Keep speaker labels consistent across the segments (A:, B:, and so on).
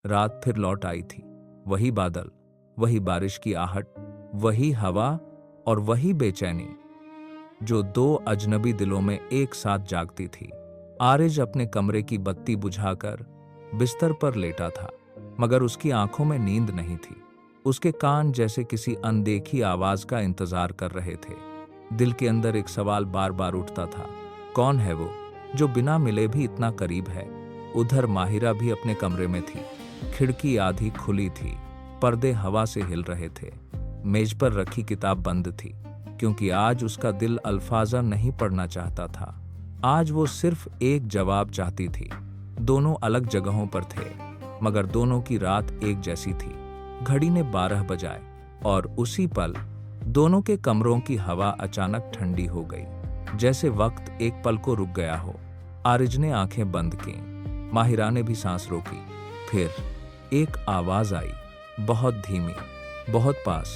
A: रात फिर लौट आई थी। वही बादल, वही बारिश की आहट, वही हवा और वही बेचैनी जो दो अजनबी दिलों में एक साथ जागती थी। आरिज अपने कमरे की बत्ती बुझाकर बिस्तर पर लेटा था, मगर उसकी आंखों में नींद नहीं थी। उसके कान जैसे किसी अनदेखी आवाज का इंतजार कर रहे थे। दिल के अंदर एक सवाल बार बार उठता था, कौन है वो जो बिना मिले भी इतना करीब है। उधर माहिरा भी अपने कमरे में थी। खिड़की आधी खुली थी, पर्दे हवा से हिल रहे थे। मेज पर रखी किताब बंद थी, क्योंकि आज उसका दिल अल्फाजा नहीं पढ़ना चाहता था। आज वो सिर्फ एक जवाब चाहती थी। दोनों अलग जगहों पर थे, मगर दोनों की रात एक जैसी थी। घड़ी ने 12 बजाए और उसी पल दोनों के कमरों की हवा अचानक ठंडी हो गई, जैसे वक्त एक पल को रुक गया हो। आरिज ने आंखें बंद की, माहिरा ने भी सांस रोकी। फिर एक आवाज आई, बहुत धीमी, बहुत पास।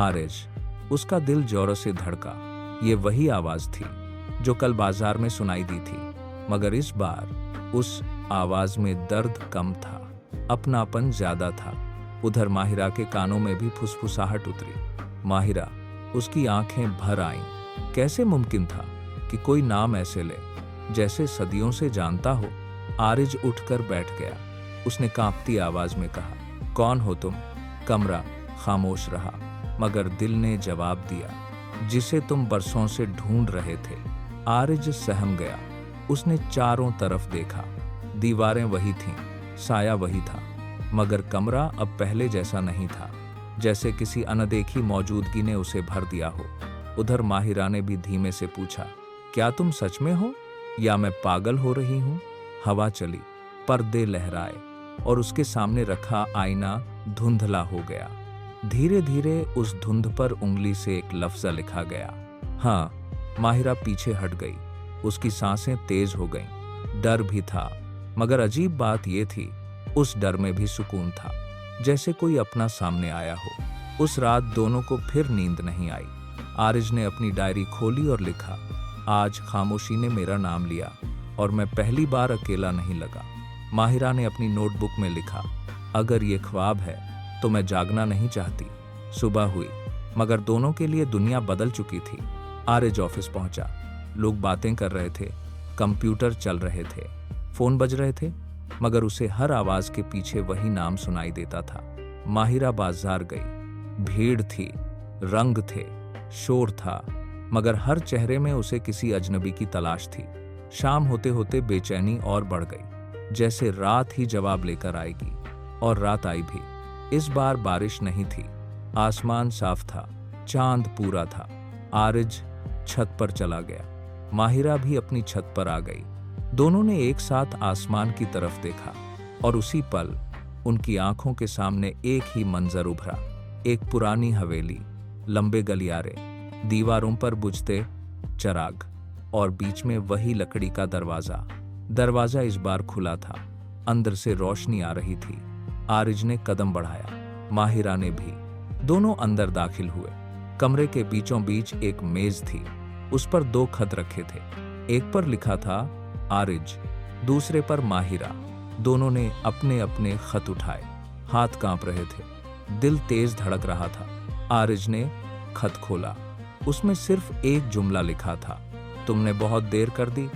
A: आरिज, उसका दिल जोरों से धड़का। ये वही आवाज थी जो कल बाजार में सुनाई दी थी, मगर इस बार उस आवाज में दर्द कम था, अपनापन ज्यादा था। उधर माहिरा के कानों में भी फुसफुसाहट उतरी। माहिरा, उसकी आंखें भर आईं। कैसे मुमकिन था कि कोई नाम ऐसे ले जैसे सदियों से जानता हो। आरिज उठकर बैठ गया। उसने कांपती आवाज में कहा, कौन हो तुम? कमरा खामोश रहा, मगर दिल ने जवाब दिया, जिसे तुम बरसों से ढूंढ रहे थे। आरिज सहम गया। उसने चारों तरफ देखा। दीवारें वही थीं, साया वही था, मगर कमरा अब पहले जैसा नहीं था, जैसे किसी अनदेखी मौजूदगी ने उसे भर दिया हो। उधर माहिरा ने भी धीमे से पूछा, क्या तुम सच में हो या मैं पागल हो रही हूं? हवा चली, पर्दे लहराए और उसके सामने रखा आईना धुंधला हो गया। धीरे धीरे उस धुंध पर उंगली से एक लफ्ज़ लिखा गया। हाँ, माहिरा पीछे हट गई। उसकी सांसें तेज हो गईं। डर भी था, मगर अजीब बात यह थी, उस डर में भी सुकून था, जैसे कोई अपना सामने आया हो। उस रात दोनों को फिर नींद नहीं आई। आरिज ने अपनी डायरी खोली और लिखा, आज खामोशी ने मेरा नाम लिया और मैं पहली बार अकेला नहीं लगा। माहिरा ने अपनी नोटबुक में लिखा, अगर ये ख्वाब है तो मैं जागना नहीं चाहती। सुबह हुई, मगर दोनों के लिए दुनिया बदल चुकी थी। आरिज ऑफिस पहुंचा। लोग बातें कर रहे थे, कंप्यूटर चल रहे थे, फोन बज रहे थे, मगर उसे हर आवाज के पीछे वही नाम सुनाई देता था। माहिरा बाजार गई। भीड़ थी, रंग थे, शोर था, मगर हर चेहरे में उसे किसी अजनबी की तलाश थी। शाम होते होते बेचैनी और बढ़ गई, जैसे रात ही जवाब लेकर आएगी। और रात आई भी। इस बार बारिश नहीं थी, आसमान साफ था, चांद पूरा था। आरिज छत पर चला गया। माहिरा भी अपनी छत पर आ गई। दोनों ने एक साथ आसमान की तरफ देखा और उसी पल उनकी आंखों के सामने एक ही मंजर उभरा। एक पुरानी हवेली, लंबे गलियारे, दीवारों पर बुझते चराग और बीच में वही लकड़ी का दरवाजा। दरवाजा इस बार खुला था, अंदर से रोशनी आ रही थी। आरिज ने कदम बढ़ाया, माहिरा ने भी। दोनों अंदर दाखिल हुए। कमरे के बीचों बीच एक मेज थी, उस पर 2 खत रखे थे। एक पर लिखा था आरिज, दूसरे पर माहिरा। दोनों ने अपने अपने खत उठाए। हाथ कांप रहे थे, दिल तेज धड़क रहा था। आरिज ने खत खोला। उसमें सिर्फ एक जुमला लिखा था, तुमने बहुत देर कर दी।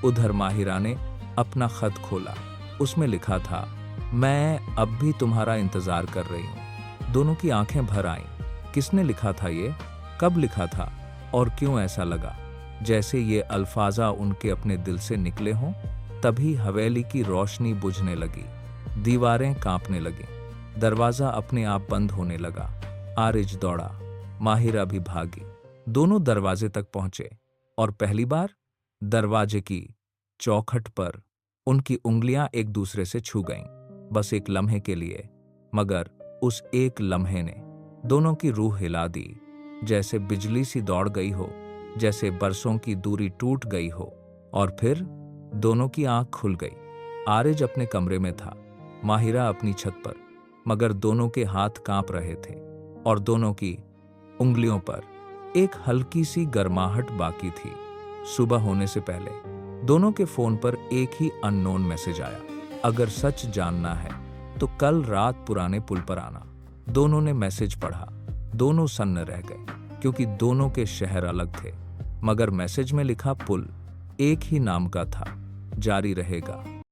A: उधर माहिरा ने अपना खत खोला। उसमें लिखा था, मैं अब भी तुम्हारा इंतजार कर रही हूं। दोनों की आंखें भर आईं। किसने लिखा था ये? कब लिखा था? और क्यों ऐसा लगा जैसे ये अल्फाजा उनके अपने दिल से निकले हों? तभी हवेली की रोशनी बुझने लगी, दीवारें कांपने लगीं, दरवाजा अपने आप बंद होने लगा। आरिज दौड़ा, माहिरा भी भागी। दोनों दरवाजे तक पहुंचे और पहली बार दरवाजे की चौखट पर उनकी उंगलियां एक दूसरे से छू गईं, बस एक लम्हे के लिए। मगर उस एक लम्हे ने दोनों की रूह हिला दी, जैसे बिजली सी दौड़ गई हो, जैसे बरसों की दूरी टूट गई हो। और फिर दोनों की आंख खुल गई। आरिज अपने कमरे में था, माहिरा अपनी छत पर, मगर दोनों के हाथ कांप रहे थे और दोनों की उंगलियों पर एक हल्की सी गर्माहट बाकी थी। सुबह होने से पहले दोनों के फोन पर एक ही अननोन मैसेज आया, अगर सच जानना है तो कल रात पुराने पुल पर आना। दोनों ने मैसेज पढ़ा। दोनों सन्न रह गए, क्योंकि दोनों के शहर अलग थे, मगर मैसेज में लिखा पुल एक ही नाम का था, जारी रहेगा।